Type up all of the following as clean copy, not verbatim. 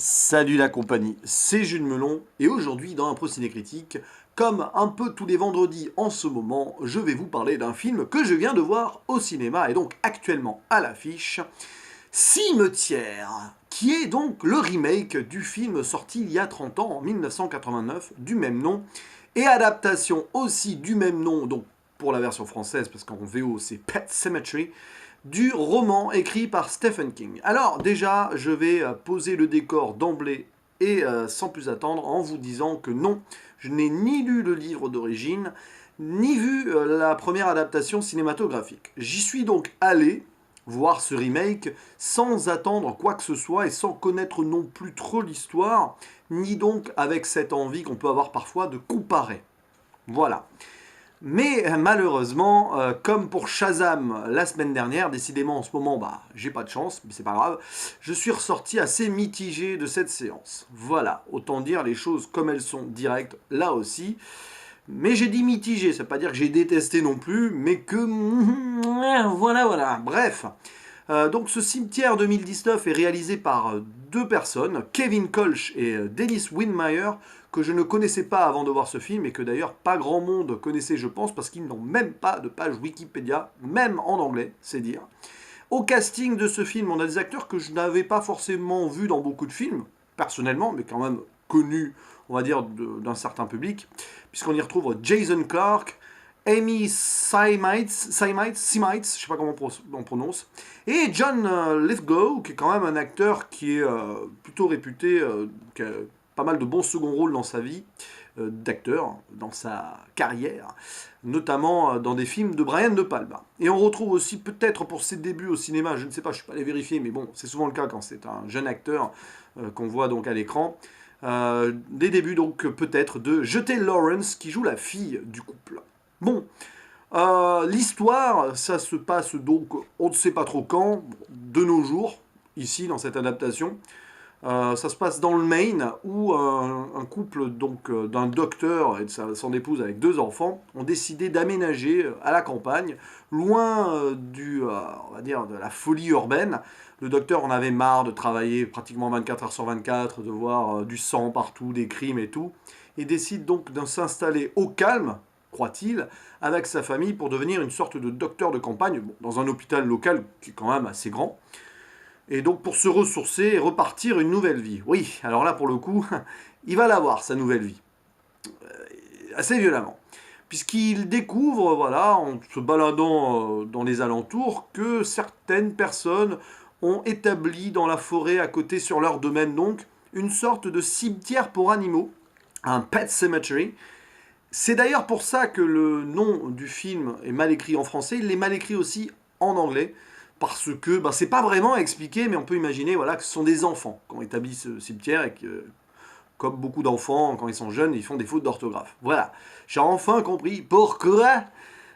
Salut la compagnie, c'est Jules Melon et aujourd'hui dans un procédé critique, comme un peu tous les vendredis en ce moment, je vais vous parler d'un film que je viens de voir au cinéma et donc actuellement à l'affiche, Cimetière, qui est donc le remake du film sorti il y a 30 ans en 1989 du même nom et adaptation aussi du même nom, donc pour la version française parce qu'en VO c'est Pet Sematary, du roman écrit par Stephen King. Alors déjà, je vais poser le décor d'emblée et sans plus attendre en vous disant que non, je n'ai ni lu le livre d'origine, ni vu la première adaptation cinématographique. J'y suis donc allé voir ce remake sans attendre quoi que ce soit et sans connaître non plus trop l'histoire, ni donc avec cette envie qu'on peut avoir parfois de comparer. Voilà. Mais malheureusement, comme pour Shazam la semaine dernière, décidément en ce moment, j'ai pas de chance, mais c'est pas grave, je suis ressorti assez mitigé de cette séance. Voilà, autant dire les choses comme elles sont directes là aussi. Mais j'ai dit mitigé, ça veut pas dire que j'ai détesté non plus, mais que... voilà. Bref, donc ce Cimetière 2019 est réalisé par deux personnes, Kevin Kolsch et Dennis Widmyer, que je ne connaissais pas avant de voir ce film et que d'ailleurs pas grand monde connaissait je pense parce qu'ils n'ont même pas de page Wikipédia, même en anglais, c'est dire. Au casting de ce film, on a des acteurs que je n'avais pas forcément vus dans beaucoup de films, personnellement, mais quand même connus, on va dire, d'un certain public, puisqu'on y retrouve Jason Clarke, Amy Seymour, je sais pas comment on prononce, et John Lithgow, qui est quand même un acteur qui est plutôt réputé, qui a pas mal de bons second rôles dans sa vie d'acteur, dans sa carrière, notamment dans des films de Brian De Palma. Et on retrouve aussi peut-être pour ses débuts au cinéma, je ne sais pas, je ne suis pas allé vérifier, mais bon, c'est souvent le cas quand c'est un jeune acteur qu'on voit donc à l'écran, des débuts donc peut-être de Jeté Lawrence qui joue la fille du couple. Bon, l'histoire, ça se passe donc, on ne sait pas trop quand, de nos jours, ici dans cette adaptation. Ça se passe dans le Maine où un couple donc d'un docteur et de son épouse avec deux enfants ont décidé d'aménager à la campagne, loin on va dire, de la folie urbaine. Le docteur en avait marre de travailler pratiquement 24 heures sur 24, de voir du sang partout, des crimes et tout, et décide donc de s'installer au calme, croit-il, avec sa famille pour devenir une sorte de docteur de campagne, bon, dans un hôpital local qui est quand même assez grand. Et donc pour se ressourcer et repartir une nouvelle vie. Oui, alors là pour le coup, il va l'avoir sa nouvelle vie. Assez violemment. Puisqu'il découvre, voilà, en se baladant dans les alentours, que certaines personnes ont établi dans la forêt à côté sur leur domaine donc une sorte de cimetière pour animaux, un pet cemetery. C'est d'ailleurs pour ça que le nom du film est mal écrit en français, il est mal écrit aussi en anglais, parce que c'est pas vraiment expliqué, mais on peut imaginer voilà, que ce sont des enfants qui ont établi ce cimetière et que, comme beaucoup d'enfants, quand ils sont jeunes, ils font des fautes d'orthographe. Voilà, j'ai enfin compris pourquoi,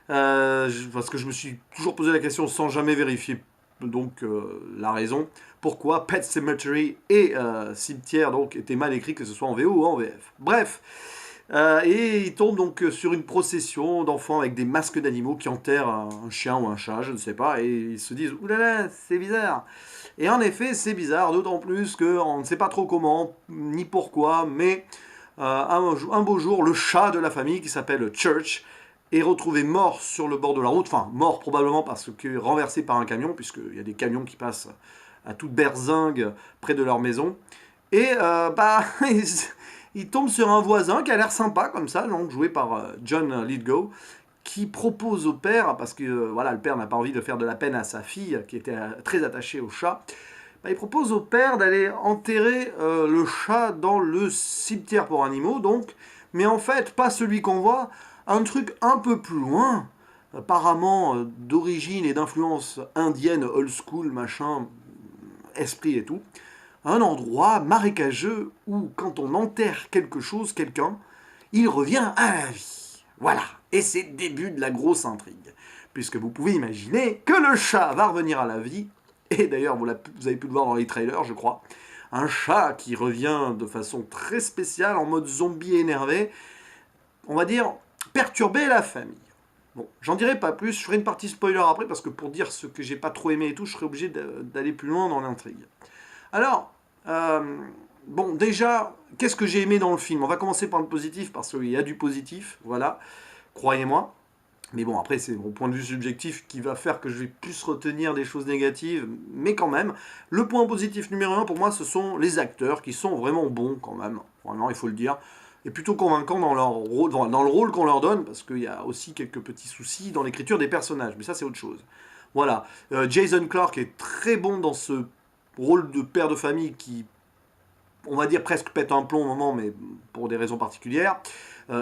parce que je me suis toujours posé la question sans jamais vérifier donc la raison, pourquoi Pet Cemetery et Cimetière donc étaient mal écrits, que ce soit en VO ou en VF. Bref. Et il tombe donc sur une procession d'enfants avec des masques d'animaux qui enterrent un chien ou un chat, je ne sais pas, et ils se disent oulala, c'est bizarre. Et en effet, c'est bizarre, d'autant plus qu'on ne sait pas trop comment ni pourquoi, mais un beau jour, le chat de la famille qui s'appelle Church est retrouvé mort sur le bord de la route, enfin mort probablement parce que renversé par un camion, puisqu'il y a des camions qui passent à toute berzingue près de leur maison. Et il tombe sur un voisin qui a l'air sympa comme ça, donc joué par John Lithgow, qui propose au père, parce que voilà, le père n'a pas envie de faire de la peine à sa fille, qui était très attachée au chat, il propose au père d'aller enterrer le chat dans le cimetière pour animaux, donc, mais en fait, pas celui qu'on voit, un truc un peu plus loin, apparemment d'origine et d'influence indienne, old school, machin, esprit et tout, un endroit marécageux où, quand on enterre quelque chose, quelqu'un, il revient à la vie. Voilà. Et c'est le début de la grosse intrigue. Puisque vous pouvez imaginer que le chat va revenir à la vie. Et d'ailleurs, vous avez pu le voir dans les trailers, je crois. Un chat qui revient de façon très spéciale, en mode zombie énervé. On va dire, perturber la famille. Bon, j'en dirai pas plus, je ferai une partie spoiler après, parce que pour dire ce que j'ai pas trop aimé et tout, je serai obligé d'aller plus loin dans l'intrigue. Alors, bon, déjà, qu'est-ce que j'ai aimé dans le film? On va commencer par le positif, parce qu'il y a du positif, voilà, croyez-moi. Mais bon, après, c'est mon point de vue subjectif qui va faire que je vais plus retenir des choses négatives, mais quand même. Le point positif numéro un pour moi, ce sont les acteurs qui sont vraiment bons quand même, vraiment, il faut le dire, et plutôt convaincants dans leur rôle, dans le rôle qu'on leur donne, parce qu'il y a aussi quelques petits soucis dans l'écriture des personnages, mais ça c'est autre chose. Voilà, Jason Clarke est très bon dans ce rôle de père de famille qui, on va dire, presque pète un plomb au moment, mais pour des raisons particulières.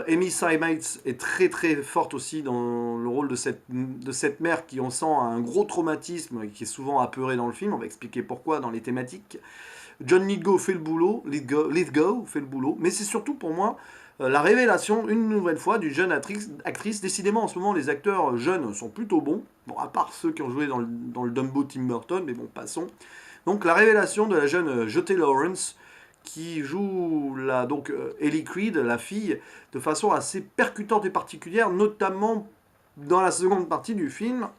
Amy Seymour est très très forte aussi dans le rôle de cette mère qui, on sent, a un gros traumatisme et qui est souvent apeurée dans le film. On va expliquer pourquoi dans les thématiques. John Lithgow fait le boulot, Lithgow fait le boulot, mais c'est surtout pour moi la révélation, une nouvelle fois, d'une jeune actrice. Décidément, en ce moment, les acteurs jeunes sont plutôt bons. Bon, à part ceux qui ont joué dans le Dumbo Tim Burton, mais bon, passons. Donc, la révélation de la jeune Jotée Lawrence, qui joue Ellie Creed, la fille, de façon assez percutante et particulière, notamment dans la seconde partie du film.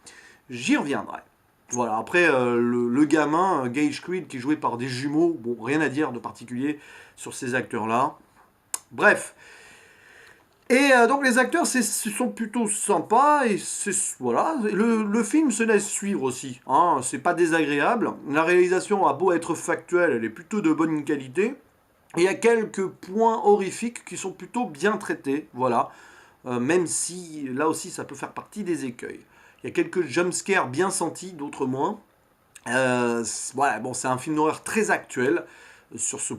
J'y reviendrai. Voilà, après, le gamin, Gage Creed, qui est joué par des jumeaux, bon, rien à dire de particulier sur ces acteurs-là. Bref. Et donc les acteurs sont plutôt sympas, et voilà, le film se laisse suivre aussi, hein, c'est pas désagréable. La réalisation a beau être factuelle, elle est plutôt de bonne qualité. Et il y a quelques points horrifiques qui sont plutôt bien traités, voilà. Même si là aussi ça peut faire partie des écueils. Il y a quelques jumpscares bien sentis, d'autres moins. Voilà, bon, c'est un film d'horreur très actuel sur ce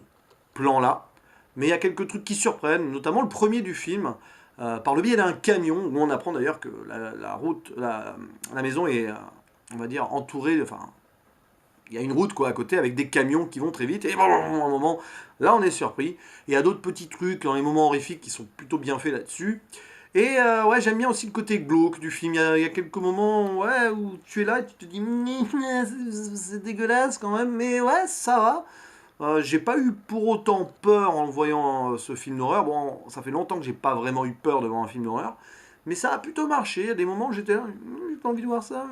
plan-là. Mais il y a quelques trucs qui surprennent, notamment le premier du film, par le biais d'un camion, où on apprend d'ailleurs que la maison est, on va dire, entourée, enfin, il y a une route quoi à côté avec des camions qui vont très vite, et bon, à un moment, là on est surpris. Et il y a d'autres petits trucs dans les moments horrifiques qui sont plutôt bien faits là-dessus. Et ouais, j'aime bien aussi le côté glauque du film. Il y a quelques moments ouais, où tu es là et tu te dis c'est dégueulasse quand même, mais ouais, ça va. J'ai pas eu pour autant peur en voyant ce film d'horreur. Bon, ça fait longtemps que j'ai pas vraiment eu peur devant un film d'horreur. Mais ça a plutôt marché. Il y a des moments où j'étais là, j'ai pas envie de voir ça.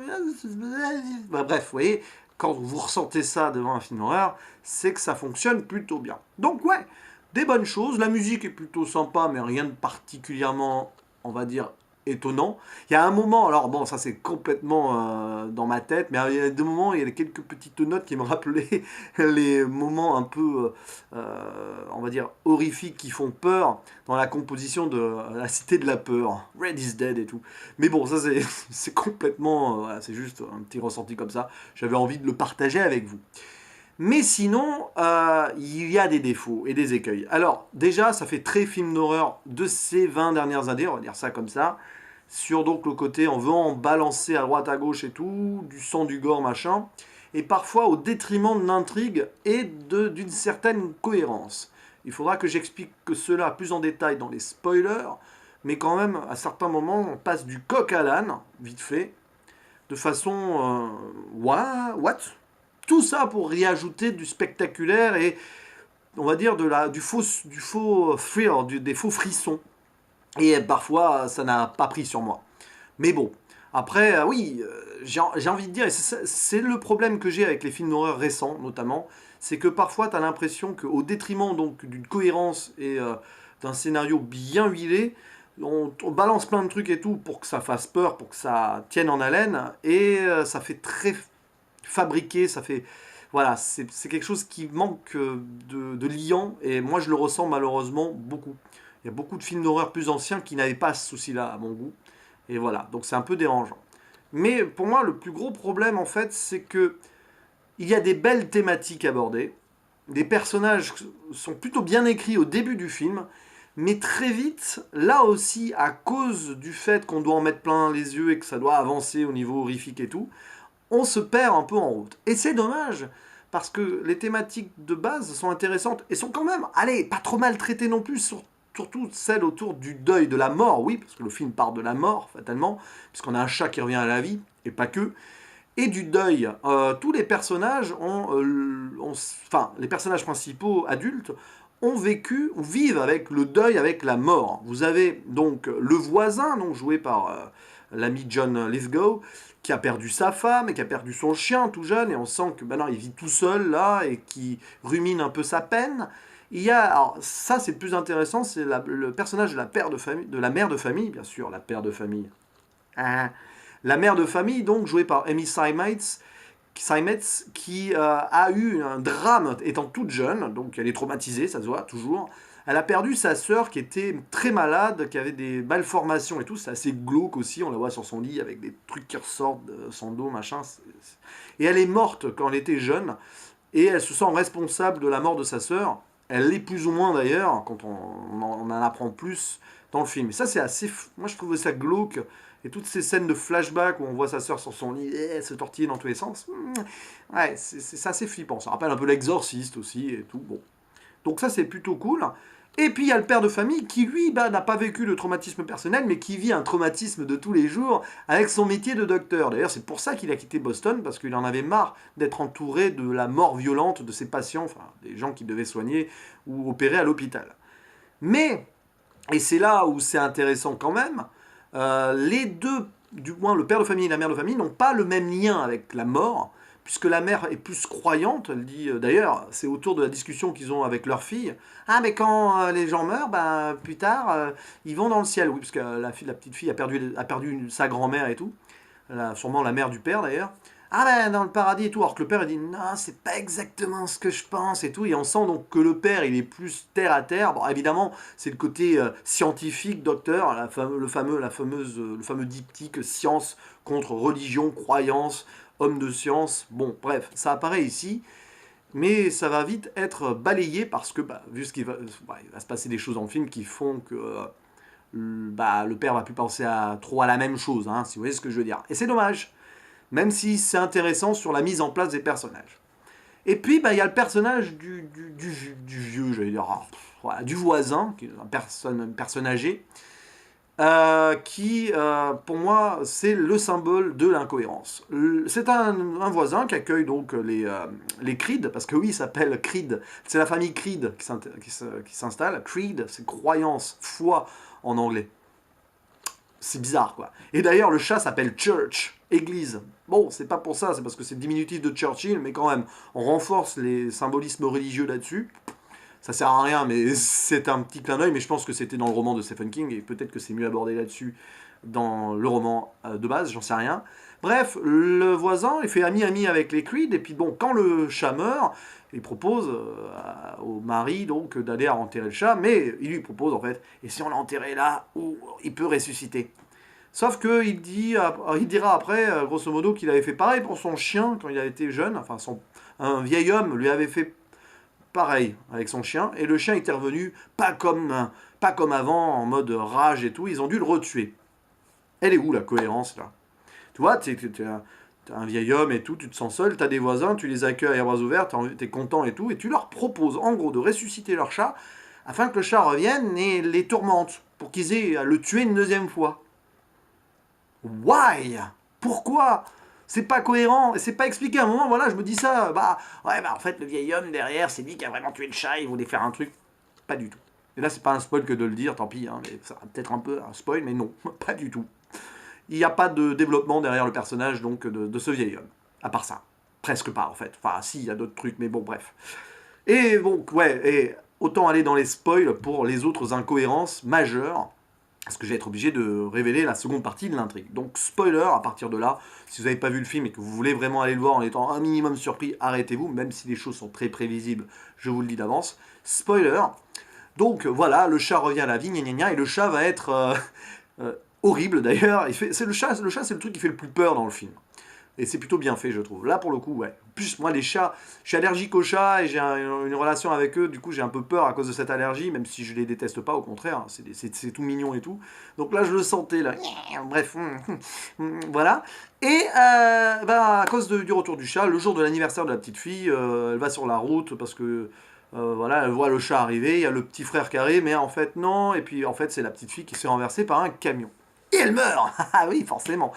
Bah, bref, vous voyez, quand vous ressentez ça devant un film d'horreur, c'est que ça fonctionne plutôt bien. Donc ouais, des bonnes choses. La musique est plutôt sympa, mais rien de particulièrement, on va dire, étonnant. Il y a un moment, alors bon, ça c'est complètement dans ma tête, mais il y a des moments, il y a quelques petites notes qui me rappelaient les moments un peu, on va dire, horrifiques qui font peur dans la composition de La Cité de la Peur, Red is Dead et tout. Mais bon, ça c'est c'est complètement, voilà, c'est juste un petit ressenti comme ça. J'avais envie de le partager avec vous. Mais sinon, il y a des défauts et des écueils. Alors, déjà, ça fait très film d'horreur de ces 20 dernières années, on va dire ça comme ça. Sur donc le côté, on veut en balancer à droite à gauche et tout, du sang, du gore, machin. Et parfois au détriment de l'intrigue et d'une certaine cohérence. Il faudra que j'explique que cela plus en détail dans les spoilers. Mais quand même, à certains moments, on passe du coq à l'âne, vite fait, de façon... what? Tout ça pour y ajouter du spectaculaire et, on va dire, du faux thrill, des faux frissons. Et parfois, ça n'a pas pris sur moi. Mais bon, après, oui, j'ai envie de dire, et c'est le problème que j'ai avec les films d'horreur récents, notamment, c'est que parfois, tu as l'impression qu'au détriment donc d'une cohérence et d'un scénario bien huilé, on balance plein de trucs et tout pour que ça fasse peur, pour que ça tienne en haleine, et ça fait très fabriqué, ça fait... Voilà, c'est quelque chose qui manque de liant, et moi je le ressens malheureusement beaucoup. Il y a beaucoup de films d'horreur plus anciens qui n'avaient pas ce souci-là, à mon goût. Et voilà, donc c'est un peu dérangeant. Mais pour moi, le plus gros problème, en fait, c'est que il y a des belles thématiques abordées. Les personnages sont plutôt bien écrits au début du film, mais très vite, là aussi, à cause du fait qu'on doit en mettre plein les yeux et que ça doit avancer au niveau horrifique et tout, on se perd un peu en route. Et c'est dommage, parce que les thématiques de base sont intéressantes et sont quand même, allez, pas trop mal traitées non plus, surtout celles autour du deuil, de la mort, oui, parce que le film part de la mort, fatalement, puisqu'on a un chat qui revient à la vie, et pas que, et du deuil. Tous les personnages enfin, les personnages principaux adultes ont vécu ou vivent avec le deuil, avec la mort. Vous avez donc le voisin, donc joué par l'ami John Lithgow, qui a perdu sa femme et qui a perdu son chien tout jeune, et on sent que maintenant il vit tout seul là et qui rumine un peu sa peine. Il y a, alors ça c'est le plus intéressant, c'est le personnage de la, père de famille, de la mère de famille, bien sûr, la père de famille. Ah. La mère de famille, donc jouée par Amy Seimetz, qui a eu un drame étant toute jeune, donc elle est traumatisée, ça se voit toujours. Elle a perdu sa sœur qui était très malade, qui avait des malformations et tout, c'est assez glauque aussi, on la voit sur son lit avec des trucs qui ressortent de son dos, machin. Et elle est morte quand elle était jeune, et elle se sent responsable de la mort de sa sœur. Elle l'est plus ou moins d'ailleurs, quand on en apprend plus dans le film. Et ça c'est assez... Moi je trouvais ça glauque, et toutes ces scènes de flashback où on voit sa sœur sur son lit, se tortiller dans tous les sens, ouais, c'est assez flippant. Ça rappelle un peu l'exorciste aussi et tout. Bon. Donc ça c'est plutôt cool. Et puis il y a le père de famille qui lui n'a pas vécu de traumatisme personnel, mais qui vit un traumatisme de tous les jours avec son métier de docteur. D'ailleurs c'est pour ça qu'il a quitté Boston, parce qu'il en avait marre d'être entouré de la mort violente de ses patients, enfin des gens qu'il devait soigner ou opérer à l'hôpital. Mais, et c'est là où c'est intéressant quand même, les deux, du moins le père de famille et la mère de famille, n'ont pas le même lien avec la mort, puisque la mère est plus croyante. Elle dit, d'ailleurs, c'est autour de la discussion qu'ils ont avec leur fille. Ah, mais quand les gens meurent, ben, plus tard, ils vont dans le ciel. Oui, parce que la petite fille a perdu sa grand-mère et tout. Sûrement la mère du père d'ailleurs. Ah ben dans le paradis et tout, alors que le père il dit non c'est pas exactement ce que je pense et tout, et on sent donc que le père il est plus terre à terre. Bon évidemment c'est le côté scientifique, docteur, le fameux diptyque science contre religion, croyance, homme de science, bon bref, ça apparaît ici, mais ça va vite être balayé parce que vu ce il va se passer des choses dans le film qui font que le père va plus penser trop à la même chose, hein, si vous voyez ce que je veux dire. Et c'est dommage, même si c'est intéressant sur la mise en place des personnages. Et puis, il y a le personnage du vieux, j'allais dire, voilà, du voisin, qui est une personne âgée, qui, pour moi, c'est le symbole de l'incohérence. C'est un voisin qui accueille donc les Creed, parce que oui, il s'appelle Creed, c'est la famille Creed qui s'installe. Creed, c'est croyance, foi en anglais. C'est bizarre, quoi. Et d'ailleurs, le chat s'appelle Church, église. Bon, c'est pas pour ça, c'est parce que c'est le diminutif de Churchill, mais quand même, on renforce les symbolismes religieux là-dessus. Ça sert à rien, mais c'est un petit clin d'œil, mais je pense que c'était dans le roman de Stephen King, et peut-être que c'est mieux abordé là-dessus dans le roman de base, j'en sais rien. Bref, le voisin, il fait ami-ami avec les Creed, et puis bon, quand le chat meurt, il propose au mari donc d'aller enterrer le chat, mais il lui propose en fait, et si on l'enterrait là, où il peut ressusciter. Sauf qu'il il dira après, grosso modo, qu'il avait fait pareil pour son chien quand il a été jeune, enfin un vieil homme lui avait fait pareil avec son chien, et le chien était revenu pas comme avant, en mode rage et tout, ils ont dû le retuer. Elle est où la cohérence là? Tu vois, t'es un vieil homme et tout, tu te sens seul, t'as des voisins, tu les accueilles à bras ouverts, t'es content et tout, et tu leur proposes en gros de ressusciter leur chat, afin que le chat revienne et les tourmente, pour qu'ils aient à le tuer une deuxième fois. Why? Pourquoi? C'est pas cohérent, et c'est pas expliqué. À un moment, voilà, je me dis ça, en fait, le vieil homme derrière, c'est lui qui a vraiment tué le chat, il voulait faire un truc. Pas du tout. Et là, c'est pas un spoil que de le dire, tant pis, hein, mais ça peut-être un peu un spoil, mais non, pas du tout. Il n'y a pas de développement derrière le personnage donc de ce vieil homme. À part ça. Presque pas, en fait. Enfin, si, il y a d'autres trucs, mais bon, bref. Et donc, ouais, et autant aller dans les spoils pour les autres incohérences majeures, parce que je vais être obligé de révéler la seconde partie de l'intrigue. Donc, spoiler, à partir de là, si vous n'avez pas vu le film et que vous voulez vraiment aller le voir en étant un minimum surpris, arrêtez-vous, même si les choses sont très prévisibles, je vous le dis d'avance. Spoiler. Donc, voilà, le chat revient à la vie, gna gna gna, et le chat va être horrible d'ailleurs. C'est le chat, c'est le truc qui fait le plus peur dans le film. Et c'est plutôt bien fait, je trouve. Là, pour le coup, ouais. En plus, moi, les chats, je suis allergique aux chats et j'ai une relation avec eux. Du coup, j'ai un peu peur à cause de cette allergie, même si je les déteste pas, au contraire. C'est tout mignon et tout. Donc là, je le sentais, là. Bref, voilà. Et à cause du retour du chat, le jour de l'anniversaire de la petite fille, elle va sur la route parce que voilà, elle voit le chat arriver, il y a le petit frère qui arrive, mais en fait, non. Et puis, en fait, c'est la petite fille qui se fait renverser par un camion. Et elle meurt. Ah oui, forcément.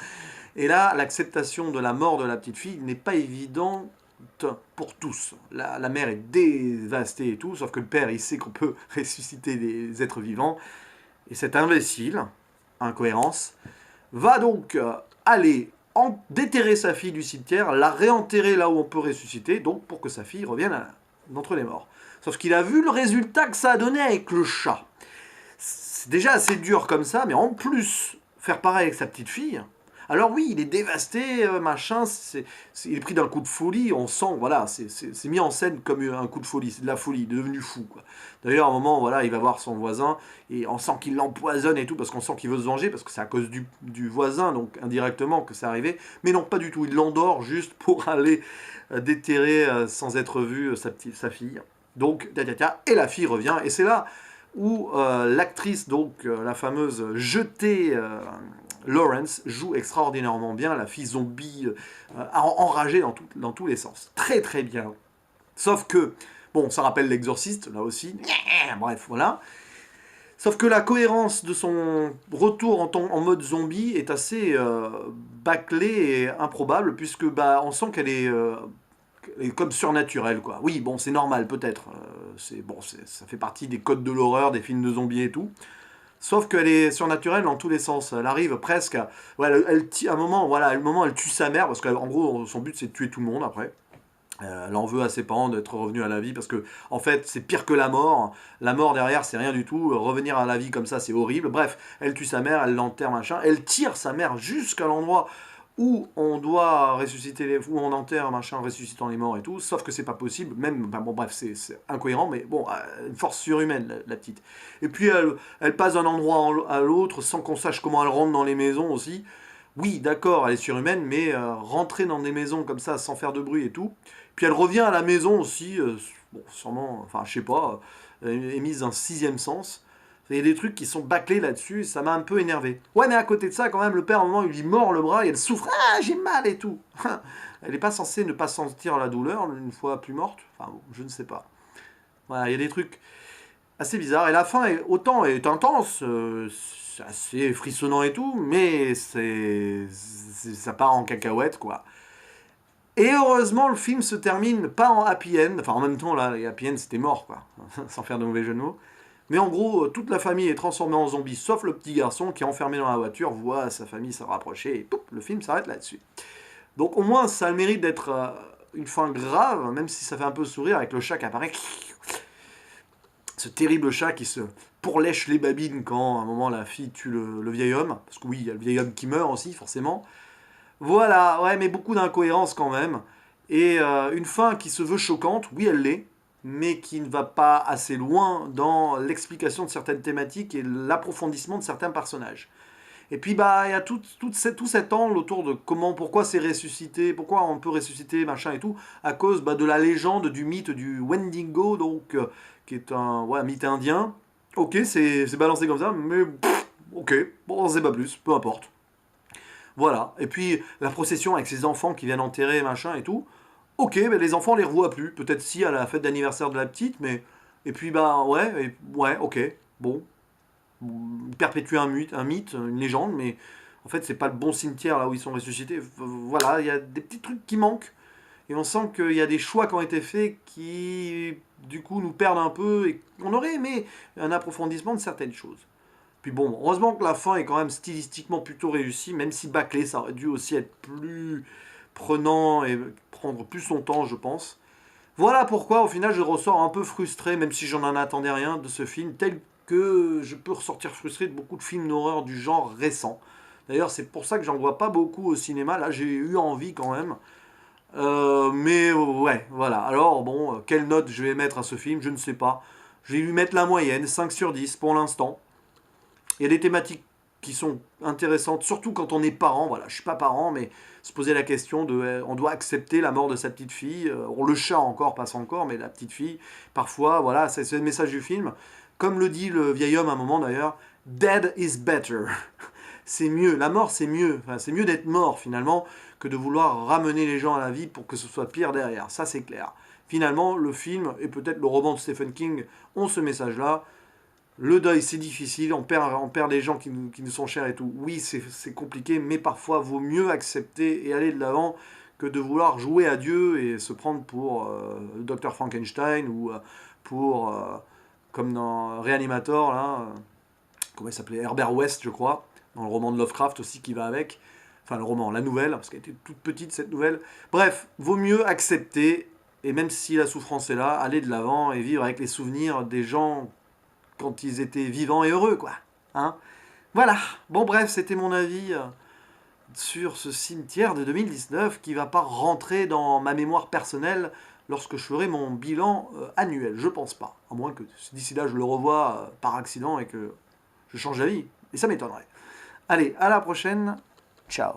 Et là, l'acceptation de la mort de la petite fille n'est pas évidente pour tous. La mère est dévastée et tout, sauf que le père, il sait qu'on peut ressusciter des êtres vivants. Et cet imbécile, incohérence, va donc aller déterrer sa fille du cimetière, la réenterrer là où on peut ressusciter, donc pour que sa fille revienne d'entre les morts. Sauf qu'il a vu le résultat que ça a donné avec le chat. C'est déjà assez dur comme ça, mais en plus, faire pareil avec sa petite fille. Alors oui, il est dévasté, machin, il est pris d'un coup de folie, on sent, voilà, c'est mis en scène comme un coup de folie, c'est de la folie, il est devenu fou, quoi. D'ailleurs, à un moment, voilà, il va voir son voisin, et on sent qu'il l'empoisonne et tout, parce qu'on sent qu'il veut se venger, parce que c'est à cause du voisin, donc indirectement, que c'est arrivé. Mais non, pas du tout, il l'endort juste pour aller déterrer, sans être vu, sa fille. Donc, et la fille revient, et c'est là où l'actrice, donc la fameuse jetée Lawrence, joue extraordinairement bien la fille zombie enragée dans tous les sens. Très très bien. Sauf que, bon, ça rappelle l'exorciste, là aussi. Bref, voilà. Sauf que la cohérence de son retour en mode zombie est assez bâclée et improbable, puisque bah, on sent qu'elle est comme surnaturelle, quoi. Oui, bon, c'est normal, peut-être. Ça fait partie des codes de l'horreur, des films de zombies et tout. Sauf qu'elle est surnaturelle dans tous les sens. Elle arrive presque à. Ouais, à un moment, voilà, à un moment, elle tue sa mère, parce qu'en gros, son but, c'est de tuer tout le monde après. Elle en veut à ses parents d'être revenus à la vie parce que, en fait, c'est pire que la mort. La mort derrière, c'est rien du tout. Revenir à la vie comme ça, c'est horrible. Bref, elle tue sa mère, elle l'enterre, machin. Elle tire sa mère jusqu'à l'endroit où on doit ressusciter où on enterre, machin, ressuscitant les morts et tout. Sauf que c'est pas possible. Même, bon, bref, c'est incohérent, mais bon, une force surhumaine, la petite. Et puis, elle passe d'un endroit à l'autre sans qu'on sache comment elle rentre dans les maisons aussi. Oui, d'accord, elle est surhumaine, mais rentrer dans des maisons comme ça sans faire de bruit et tout. Puis elle revient à la maison aussi, bon, sûrement, enfin, je sais pas, émise d'un sixième sens. Il y a des trucs qui sont bâclés là-dessus, et ça m'a un peu énervé. Ouais, mais à côté de ça, quand même, le père, à un moment, il lui mord le bras et elle souffre. Ah, j'ai mal et tout. Elle n'est pas censée ne pas sentir la douleur une fois plus morte. Enfin, bon, je ne sais pas. Voilà, il y a des trucs assez bizarres. Et la fin, autant est intense, c'est assez frissonnant et tout, mais ça part en cacahuète, quoi. Et heureusement, le film se termine pas en happy end. Enfin, en même temps, là, les happy end, c'était mort, quoi. Sans faire de mauvais jeu de mots. Mais en gros, toute la famille est transformée en zombie, sauf le petit garçon qui est enfermé dans la voiture, voit sa famille se rapprocher, et pouf, le film s'arrête là-dessus. Donc au moins, ça a le mérite d'être une fin grave, même si ça fait un peu sourire avec le chat qui apparaît. Ce terrible chat qui se pourlèche les babines quand, à un moment, la fille tue le vieil homme. Parce que oui, il y a le vieil homme qui meurt aussi, forcément. Voilà, ouais, mais beaucoup d'incohérences quand même. Et une fin qui se veut choquante, oui, elle l'est, mais qui ne va pas assez loin dans l'explication de certaines thématiques et l'approfondissement de certains personnages. Et puis, bah, il y a tout cet angle autour de pourquoi c'est ressuscité, pourquoi on peut ressusciter, machin et tout, à cause bah, de la légende, du mythe du Wendigo, donc, qui est un mythe indien. Ok, c'est balancé comme ça, mais ok, bon, on sait pas plus, peu importe. Voilà. Et puis la procession avec ses enfants qui viennent enterrer, machin et tout. Ok, mais les enfants on les revoit plus. Peut-être si à la fête d'anniversaire de la petite, mais. Et puis bah ouais, ok. Bon. Perpétuer un mythe, une légende, mais en fait c'est pas le bon cimetière là où ils sont ressuscités. Voilà, il y a des petits trucs qui manquent. Et on sent qu'il y a des choix qui ont été faits qui, du coup, nous perdent un peu. Et on aurait aimé un approfondissement de certaines choses. Puis bon, heureusement que la fin est quand même stylistiquement plutôt réussie, même si bâclé, ça aurait dû aussi être plus prenant et prendre plus son temps, je pense. Voilà pourquoi, au final, je ressors un peu frustré, même si j'en en attendais rien de ce film, tel que je peux ressortir frustré de beaucoup de films d'horreur du genre récent. D'ailleurs, c'est pour ça que j'en vois pas beaucoup au cinéma. Là, j'ai eu envie quand même. Mais ouais, voilà. Alors, bon, quelle note je vais mettre à ce film, je ne sais pas. Je vais lui mettre la moyenne, 5 sur 10 pour l'instant. Il y a des thématiques qui sont intéressantes, surtout quand on est parent. Voilà, je suis pas parent, mais se poser la question de, on doit accepter la mort de sa petite fille. Le chat encore passe encore, mais la petite fille, parfois, voilà, c'est le message du film. Comme le dit le vieil homme à un moment d'ailleurs, dead is better. C'est mieux, la mort c'est mieux. Enfin, c'est mieux d'être mort finalement que de vouloir ramener les gens à la vie pour que ce soit pire derrière. Ça c'est clair. Finalement, le film et peut-être le roman de Stephen King ont ce message-là. Le deuil, c'est difficile, on perd des gens qui nous sont chers et tout. Oui, c'est compliqué, mais parfois, vaut mieux accepter et aller de l'avant que de vouloir jouer à Dieu et se prendre pour le Dr Frankenstein ou pour, comme dans Reanimator, là, comment il s'appelait, Herbert West, je crois. dans le roman de Lovecraft aussi qui va avec. Enfin, le roman, la nouvelle, parce qu'elle était toute petite cette nouvelle. Bref, vaut mieux accepter, et même si la souffrance est là, aller de l'avant et vivre avec les souvenirs des gens quand ils étaient vivants et heureux, quoi. Hein? Voilà. Bon, bref, c'était mon avis sur ce cimetière de 2019 qui va pas rentrer dans ma mémoire personnelle lorsque je ferai mon bilan annuel. Je pense pas. À moins que d'ici là, je le revois par accident et que je change d'avis. Et ça m'étonnerait. Allez, à la prochaine. Ciao.